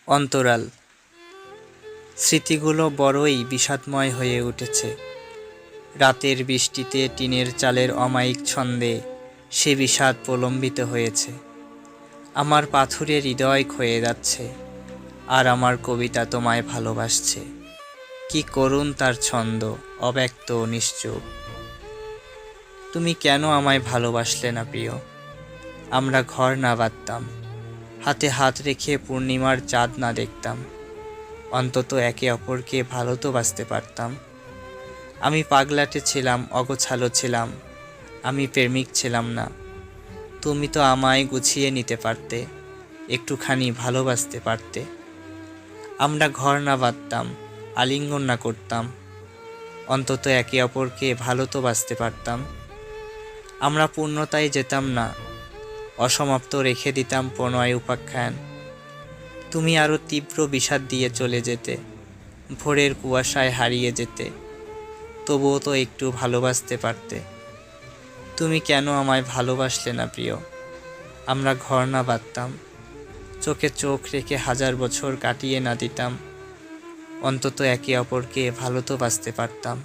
অন্তরাল। স্মৃতিগুলো বড়ই বিষাদময় হয়ে উঠেছে। রাতের বৃষ্টিতে টিনের চালের অমায়িক ছন্দে সে বিষাদ প্রলম্বিত হয়েছে। আমার পাথুরে হৃদয় ক্ষয়ে যাচ্ছে, আর আমার কবিতা তোমায় ভালোবাসছে। কি করুণ তার ছন্দ, অব্যক্ত ও নিশ্চুপ। তুমি কেন আমায় ভালোবাসলে না প্রিয়? আমরা ঘর না বাঁধতাম, হাতে হাত রেখে পূর্ণিমার চাঁদ না দেখতাম, অন্তত একে অপরকে ভালো তো বাসতে পারতাম। আমি পাগলাটে ছিলাম, অগোছালো ছিলাম, আমি প্রেমিক ছিলাম না। তুমি তো আমায় গুছিয়ে নিতে পারতে, একটুখানি ভালোবাসতে পারতে। আমরা ঘর না বাঁধতাম, আলিঙ্গন না করতাম, অন্তত একে অপরকে ভালো তো বাসতে পারতাম। আমরা পূর্ণতায় যেতাম না, অসমাপ্ত রেখে দিতাম প্রণয় উপাখ্যান। তুমি আরও তীব্র বিষাদ দিয়ে চলে যেতে, ভোরের কুয়াশায় হারিয়ে যেতে, তবুও তো একটু ভালোবাসতে পারতে। তুমি কেন আমায় ভালোবাসলে না প্রিয়? আমরা ঘর না বাঁধতাম, চোখে চোখ রেখে হাজার বছর কাটিয়ে না দিতাম, অন্তত একে অপরকে ভালো তো বাসতে পারতাম।